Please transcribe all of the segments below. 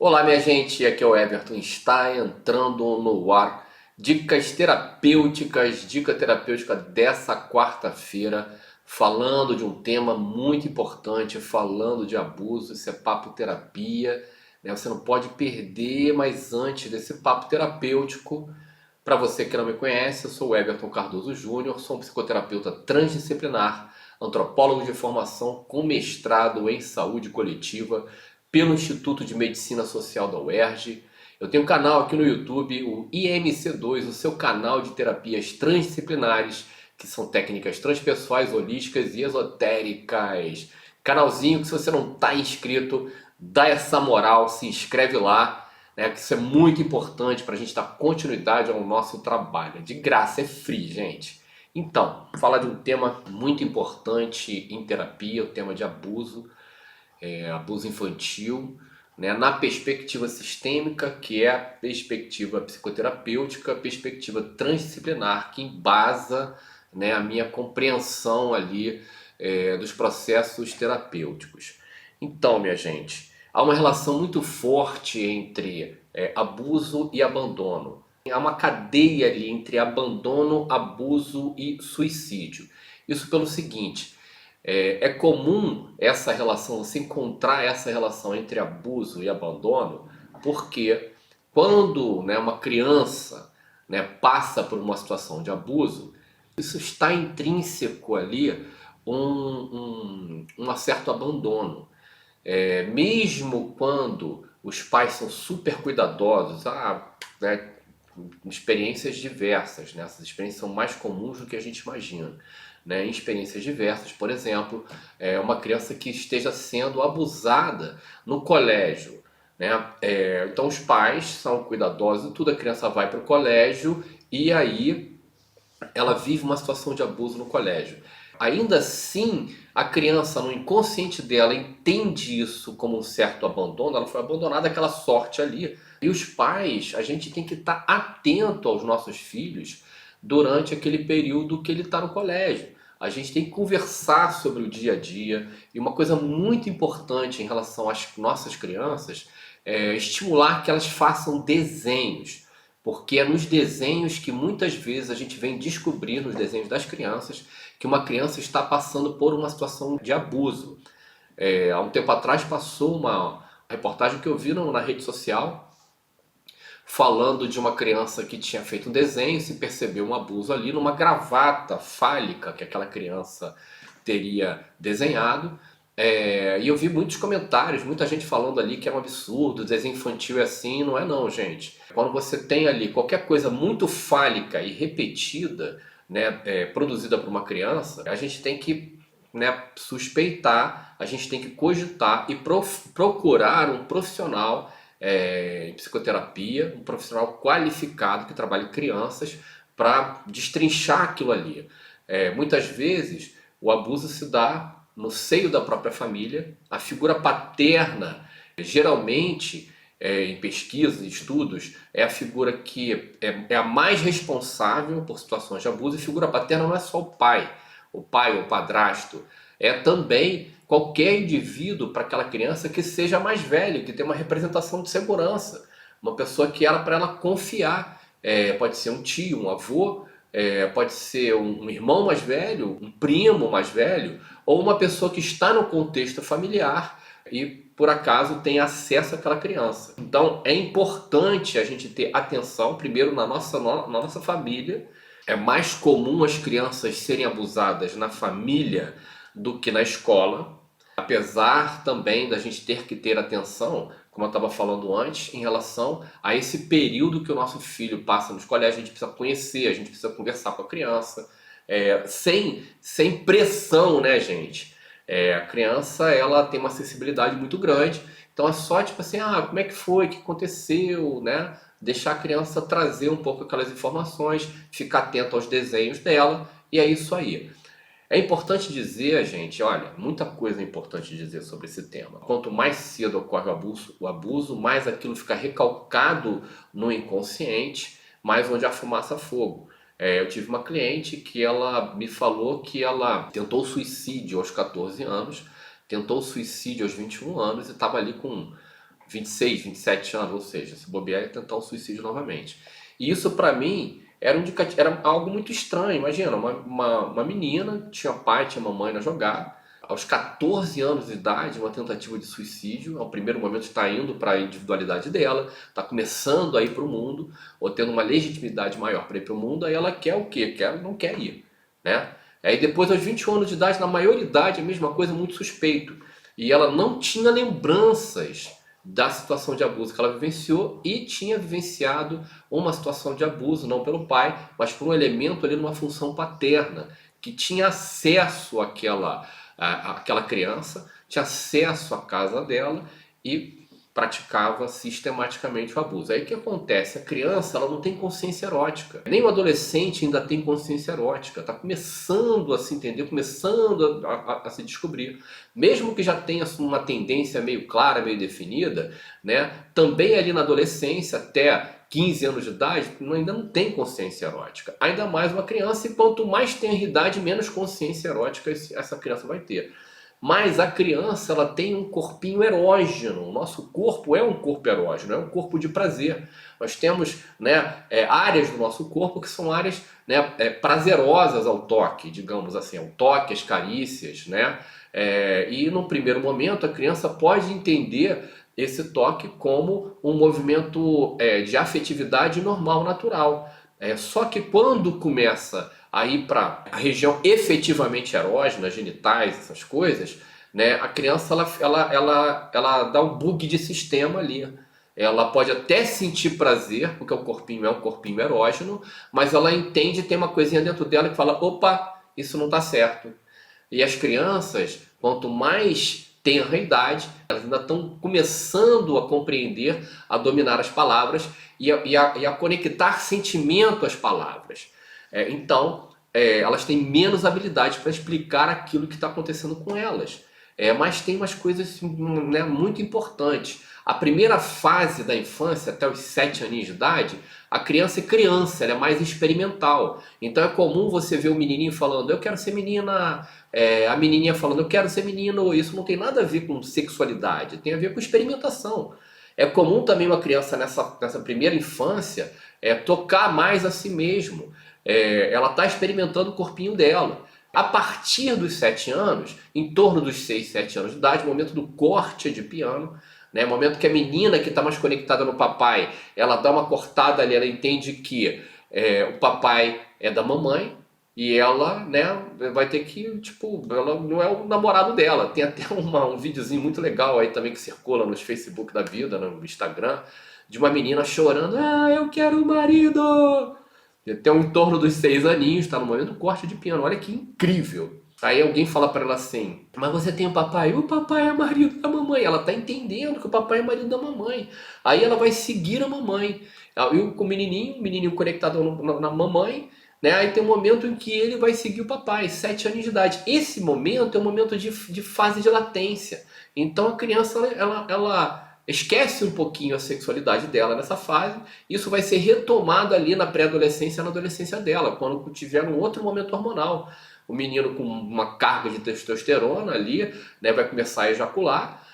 Olá, minha gente, aqui é o Everton, está entrando no ar dicas terapêuticas, dica terapêutica dessa quarta-feira, falando de um tema muito importante, falando de abuso, isso é papo terapia, né? Você não pode perder, mas antes desse papo terapêutico, para você que não me conhece, eu sou o Everton Cardoso Júnior, sou um psicoterapeuta transdisciplinar, antropólogo de formação com mestrado em saúde coletiva pelo Instituto de Medicina Social da UERJ. Eu tenho um canal aqui no YouTube, o IMC2, o seu canal de terapias transdisciplinares, que são técnicas transpessoais, holísticas e esotéricas. Canalzinho que, se você não está inscrito, dá essa moral, se inscreve lá, né, que isso é muito importante para a gente dar continuidade ao nosso trabalho. É de graça, é free, gente. Então, falar de um tema muito importante em terapia, o tema de abuso, abuso infantil, né, na perspectiva sistêmica, que é a perspectiva psicoterapêutica, a perspectiva transdisciplinar, que embasa, né, a minha compreensão ali dos processos terapêuticos. Então, minha gente, há uma relação muito forte entre abuso e abandono. Há uma cadeia ali entre abandono, abuso e suicídio. Isso pelo seguinte: é comum essa relação, você encontrar essa relação entre abuso e abandono, porque quando, né, uma criança, né, passa por uma situação de abuso, isso está intrínseco ali um certo abandono. Mesmo quando os pais são super cuidadosos, né, experiências diversas, né? Essas experiências são mais comuns do que a gente imagina. Né? Em experiências diversas, por exemplo, uma criança que esteja sendo abusada no colégio. Né? Então os pais são cuidadosos e tudo, a criança vai para o colégio e aí ela vive uma situação de abuso no colégio. Ainda assim, a criança, no inconsciente dela, entende isso como um certo abandono, ela foi abandonada aquela sorte ali. E os pais, a gente tem que estar atento aos nossos filhos durante aquele período que ele está no colégio. A gente tem que conversar sobre o dia a dia. E uma coisa muito importante em relação às nossas crianças é estimular que elas façam desenhos. Porque é nos desenhos que muitas vezes a gente vem descobrir, nos desenhos das crianças, que uma criança está passando por uma situação de abuso. Há um tempo atrás passou uma reportagem que eu vi na rede social falando de uma criança que tinha feito um desenho e se percebeu um abuso ali numa gravata fálica que aquela criança teria desenhado. E eu vi muitos comentários, muita gente falando ali que é um absurdo, desenho infantil é assim. Não é não, gente. Quando você tem ali qualquer coisa muito fálica e repetida, né, produzida por uma criança, a gente tem que, né, suspeitar, a gente tem que cogitar e procurar um profissional em psicoterapia, um profissional qualificado que trabalhe crianças para destrinchar aquilo ali. Muitas vezes o abuso se dá no seio da própria família, a figura paterna, geralmente, em pesquisas e estudos, é a figura que é a mais responsável por situações de abuso, e figura paterna não é só o pai ou o padrasto, é também qualquer indivíduo para aquela criança que seja mais velho, que tenha uma representação de segurança, uma pessoa que era para ela confiar. Pode ser um tio, um avô, pode ser um irmão mais velho, um primo mais velho, ou uma pessoa que está no contexto familiar e por acaso tem acesso àquela criança. Então é importante a gente ter atenção primeiro na nossa família. É mais comum as crianças serem abusadas na família do que na escola, apesar também da gente ter que ter atenção, como eu estava falando antes, em relação a esse período que o nosso filho passa nos colégios. A gente precisa conhecer, a gente precisa conversar com a criança, sem pressão, né, gente? A criança, ela tem uma acessibilidade muito grande, então é só tipo assim, como é que foi, o que aconteceu, né? Deixar a criança trazer um pouco aquelas informações, ficar atento aos desenhos dela, e é isso aí. É importante dizer, gente, olha, muita coisa é importante dizer sobre esse tema. Quanto mais cedo ocorre o abuso, mais aquilo fica recalcado no inconsciente, mais onde há fumaça, há fogo. Eu tive uma cliente que ela me falou que ela tentou suicídio aos 14 anos, tentou suicídio aos 21 anos e estava ali com 26, 27 anos, ou seja, se bobear é tentar o suicídio novamente. E isso para mim era algo muito estranho. Imagina, uma menina, tinha pai, tinha mamãe na jogada, aos 14 anos de idade, uma tentativa de suicídio, ao primeiro momento está indo para a individualidade dela, está começando a ir para o mundo, ou tendo uma legitimidade maior para ir para o mundo, aí ela quer o quê? Não quer ir, né? Aí depois, aos 21 anos de idade, na maioridade, a mesma coisa, muito suspeito. E ela não tinha lembranças da situação de abuso que ela vivenciou e tinha vivenciado uma situação de abuso, não pelo pai, mas por um elemento ali numa função paterna, que tinha acesso àquela criança, tinha acesso à casa dela e praticava sistematicamente o abuso. Aí o que acontece? A criança, ela não tem consciência erótica. Nem o adolescente ainda tem consciência erótica. Está começando a se entender, começando a se descobrir. Mesmo que já tenha uma tendência meio clara, meio definida, né? Também ali na adolescência, até 15 anos de idade, ainda não tem consciência erótica. Ainda mais uma criança, e quanto mais tem idade, menos consciência erótica essa criança vai ter. Mas a criança, ela tem um corpinho erógeno. O nosso corpo é um corpo erógeno, é um corpo de prazer. Nós temos, né, áreas do nosso corpo que são áreas, né, prazerosas ao toque, digamos assim, ao toque, às carícias, né? E no primeiro momento a criança pode entender esse toque como um movimento de afetividade normal, natural. Só que quando começa a ir para a região efetivamente erógena, genitais, essas coisas, né, a criança ela dá um bug de sistema ali. Ela pode até sentir prazer, porque o corpinho é um corpinho erógeno, mas ela entende, tem uma coisinha dentro dela que fala, opa, isso não está certo. E as crianças, quanto mais tenra a idade, elas ainda estão começando a compreender, a dominar as palavras e a conectar sentimento às palavras. Então, elas têm menos habilidade para explicar aquilo que está acontecendo com elas. Mas tem umas coisas, né, muito importantes. A primeira fase da infância, até os 7 anos de idade, a criança é criança, ela é mais experimental. Então é comum você ver o menininho falando, eu quero ser menina, a menininha falando, eu quero ser menino. Isso não tem nada a ver com sexualidade, tem a ver com experimentação. É comum também uma criança nessa primeira infância tocar mais a si mesmo. Ela está experimentando o corpinho dela. A partir dos 7 anos, em torno dos 6, 7 anos de idade, momento do corte de piano, né, momento que a menina que está mais conectada no papai, ela dá uma cortada ali, ela entende que o papai é da mamãe e ela, né, vai ter que, tipo, ela não é o namorado dela. Tem até um videozinho muito legal aí também que circula nos Facebook da vida, no Instagram, de uma menina chorando, eu quero um marido! Até em torno dos 6 aninhos, está no momento do corte de piano. Olha que incrível. Aí alguém fala para ela assim, mas você tem um papai? O papai é marido da mamãe. Ela está entendendo que o papai é marido da mamãe. Aí ela vai seguir a mamãe. E com o menininho conectado na mamãe, né? Aí tem um momento em que ele vai seguir o papai, 7 anos de idade. Esse momento é um momento de fase de latência. Então a criança, ela esquece um pouquinho a sexualidade dela nessa fase. Isso vai ser retomado ali na pré-adolescência e na adolescência dela, quando tiver um outro momento hormonal. O menino com uma carga de testosterona ali, né, vai começar a ejacular.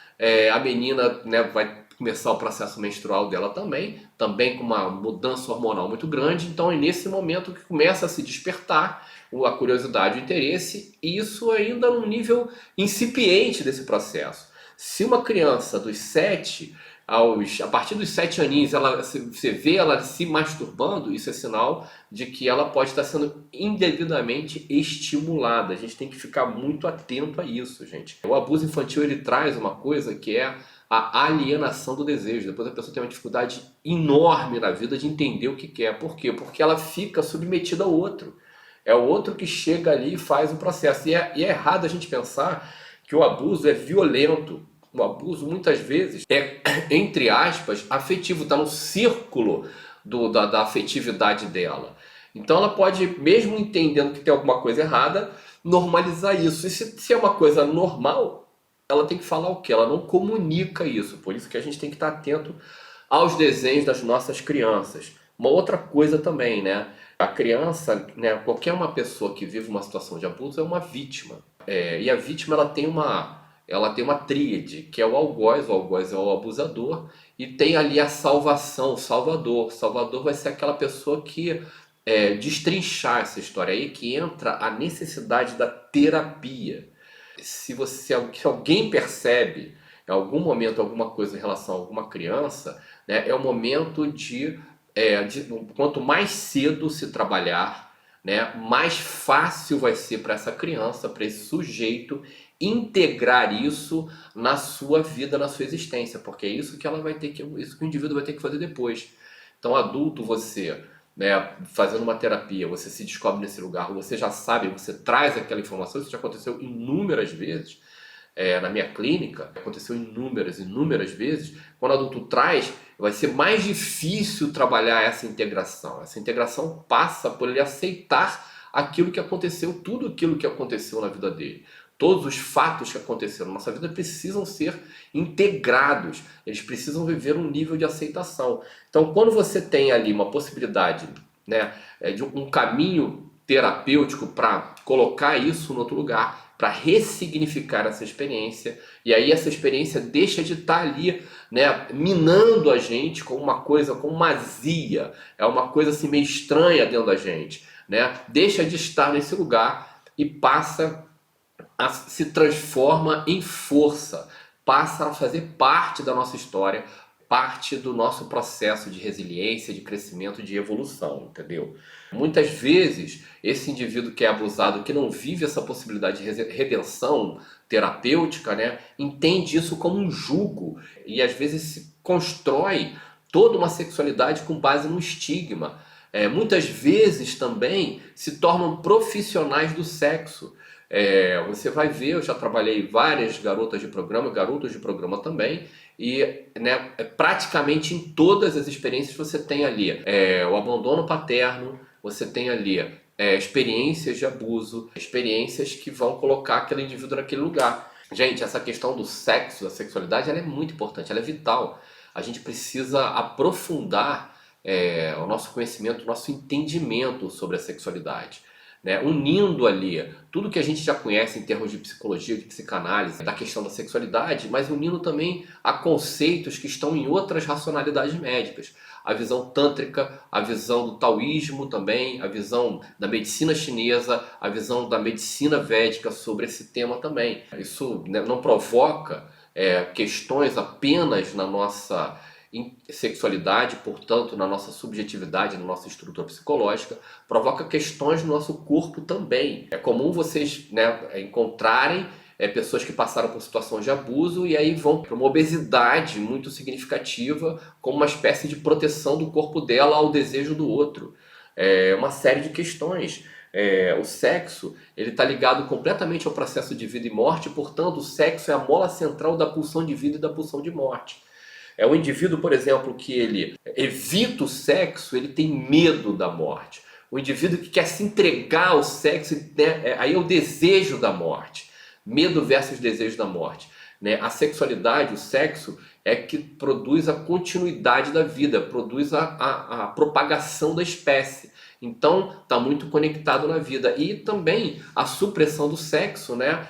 A menina, né, vai começar o processo menstrual dela também com uma mudança hormonal muito grande. Então é nesse momento que começa a se despertar a curiosidade e o interesse, e isso ainda num nível incipiente desse processo. Se uma criança dos 7 a partir dos 7 aninhos, você vê ela se masturbando, isso é sinal de que ela pode estar sendo indevidamente estimulada. A gente tem que ficar muito atento a isso, gente. O abuso infantil, ele traz uma coisa que é a alienação do desejo. Depois a pessoa tem uma dificuldade enorme na vida de entender o que quer. Por quê? Porque ela fica submetida ao outro. É o outro que chega ali e faz o processo. E é errado a gente pensar que o abuso é violento. O abuso muitas vezes é, entre aspas, afetivo, está no círculo da afetividade dela. Então ela pode, mesmo entendendo que tem alguma coisa errada, normalizar isso. E se é uma coisa normal, ela tem que falar o quê? Ela não comunica isso. Por isso que a gente tem que estar atento aos desenhos das nossas crianças. Uma outra coisa também, né? A criança, né, qualquer uma pessoa que vive uma situação de abuso é uma vítima. E a vítima, ela tem ela tem uma tríade, que é o algoz é o abusador, e tem ali a salvação, o salvador. O salvador vai ser aquela pessoa que destrinchar essa história aí, que entra a necessidade da terapia. Se alguém percebe em algum momento alguma coisa em relação a alguma criança, né, é o momento quanto mais cedo se trabalhar, né, mais fácil vai ser para essa criança, para esse sujeito integrar isso na sua vida, na sua existência, porque é isso que ela vai ter isso que o indivíduo vai ter que fazer depois. Então, adulto, você, né, fazendo uma terapia, você se descobre nesse lugar, você já sabe, você traz aquela informação, isso já aconteceu inúmeras vezes. Na minha clínica, aconteceu inúmeras vezes. Quando o adulto traz, vai ser mais difícil trabalhar essa integração. Essa integração passa por ele aceitar aquilo que aconteceu, tudo aquilo que aconteceu na vida dele. Todos os fatos que aconteceram na nossa vida precisam ser integrados, eles precisam viver um nível de aceitação. Então, quando você tem ali uma possibilidade, né, de um caminho terapêutico para colocar isso no outro lugar, para ressignificar essa experiência, e aí essa experiência deixa de estar ali, né, minando a gente com uma coisa, com uma azia, é uma coisa assim meio estranha dentro da gente, né? Deixa de estar nesse lugar e se transforma em força, passa a fazer parte da nossa história, parte do nosso processo de resiliência, de crescimento, de evolução, entendeu? Muitas vezes, esse indivíduo que é abusado, que não vive essa possibilidade de redenção terapêutica, né, entende isso como um jugo e às vezes se constrói toda uma sexualidade com base no estigma. Muitas vezes também se tornam profissionais do sexo. Você vai ver, eu já trabalhei várias garotas de programa, garotos de programa também, e né, praticamente em todas as experiências você tem ali o abandono paterno, você tem ali experiências de abuso, experiências que vão colocar aquele indivíduo naquele lugar. Gente, essa questão do sexo, da sexualidade, ela é muito importante, ela é vital. A gente precisa aprofundar o nosso conhecimento, o nosso entendimento sobre a sexualidade, né? Unindo ali tudo que a gente já conhece em termos de psicologia, de psicanálise, da questão da sexualidade, mas unindo também a conceitos que estão em outras racionalidades médicas. A visão tântrica, a visão do taoísmo também, a visão da medicina chinesa, a visão da medicina védica sobre esse tema também. Isso, né, não provoca questões apenas na nossa sexualidade, portanto, na nossa subjetividade, na nossa estrutura psicológica, provoca questões no nosso corpo também. É comum vocês, né, encontrarem pessoas que passaram por situações de abuso e aí vão para uma obesidade muito significativa como uma espécie de proteção do corpo dela ao desejo do outro. Uma série de questões. O sexo ele está ligado completamente ao processo de vida e morte, portanto, o sexo é a mola central da pulsão de vida e da pulsão de morte. O indivíduo, por exemplo, que ele evita o sexo, ele tem medo da morte. O indivíduo que quer se entregar ao sexo, né, aí é o desejo da morte. Medo versus desejo da morte. Né? A sexualidade, o sexo, é que produz a continuidade da vida, produz a propagação da espécie. Então, está muito conectado na vida. E também a supressão do sexo, né,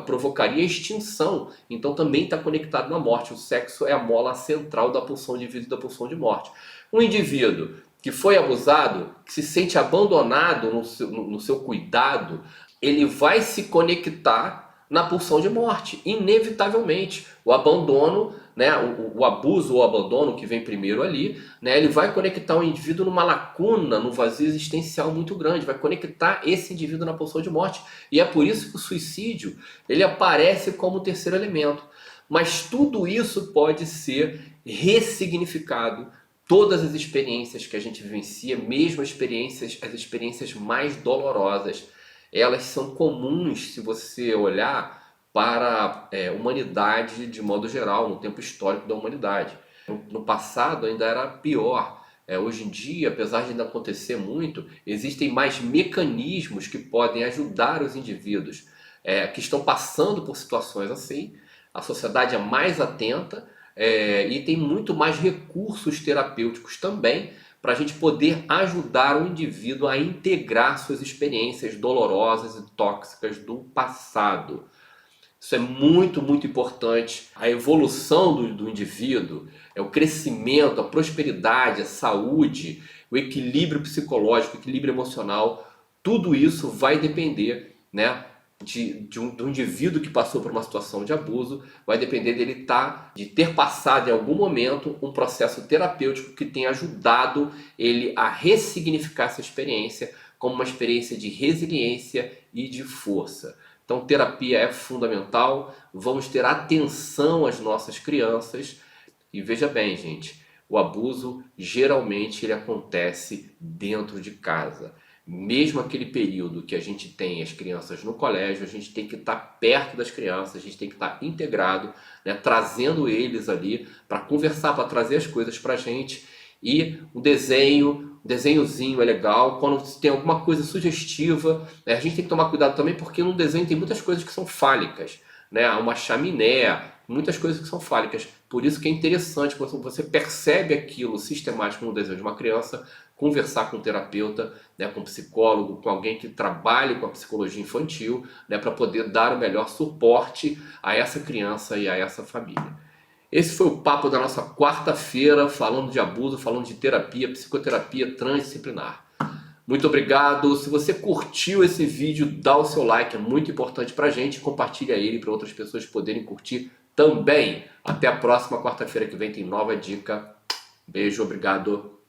provocaria extinção. Então, também está conectado na morte. O sexo é a mola central da pulsão de vida e da pulsão de morte. Um indivíduo que foi abusado, que se sente abandonado no seu cuidado, ele vai se conectar na pulsão de morte, inevitavelmente. O abandono, né, o abuso ou o abandono que vem primeiro ali, né, ele vai conectar o indivíduo numa lacuna, num vazio existencial muito grande, vai conectar esse indivíduo na pulsão de morte. E é por isso que o suicídio ele aparece como o terceiro elemento. Mas tudo isso pode ser ressignificado. Todas as experiências que a gente vivencia, mesmo as experiências mais dolorosas, elas são comuns se você olhar para a humanidade de modo geral, no tempo histórico da humanidade. No passado ainda era pior. Hoje em dia, apesar de ainda acontecer muito, existem mais mecanismos que podem ajudar os indivíduos que estão passando por situações assim. A sociedade é mais atenta e tem muito mais recursos terapêuticos também para a gente poder ajudar o indivíduo a integrar suas experiências dolorosas e tóxicas do passado. Isso é muito, muito importante. A evolução do indivíduo, o crescimento, a prosperidade, a saúde, o equilíbrio psicológico, o equilíbrio emocional, tudo isso vai depender, né, do indivíduo que passou por uma situação de abuso, vai depender de ter passado em algum momento um processo terapêutico que tenha ajudado ele a ressignificar essa experiência como uma experiência de resiliência e de força. Então, terapia é fundamental. Vamos ter atenção às nossas crianças. E veja bem, gente, o abuso geralmente ele acontece dentro de casa. Mesmo aquele período que a gente tem as crianças no colégio, a gente tem que estar perto das crianças, a gente tem que estar integrado, né, trazendo eles ali para conversar, para trazer as coisas para a gente. E o desenhozinho é legal. Quando tem alguma coisa sugestiva, né, a gente tem que tomar cuidado também, porque no desenho tem muitas coisas que são fálicas, né? Há uma chaminé, muitas coisas que são fálicas. Por isso que é interessante, quando você percebe aquilo sistemático no desenho de uma criança, conversar com um terapeuta, né, com um psicólogo, com alguém que trabalhe com a psicologia infantil, né, para poder dar o melhor suporte a essa criança e a essa família. Esse foi o papo da nossa quarta-feira, falando de abuso, falando de terapia, psicoterapia transdisciplinar. Muito obrigado. Se você curtiu esse vídeo, dá o seu like, é muito importante pra gente. Compartilha ele para outras pessoas poderem curtir também. Até a próxima quarta-feira que vem tem nova dica. Beijo, obrigado.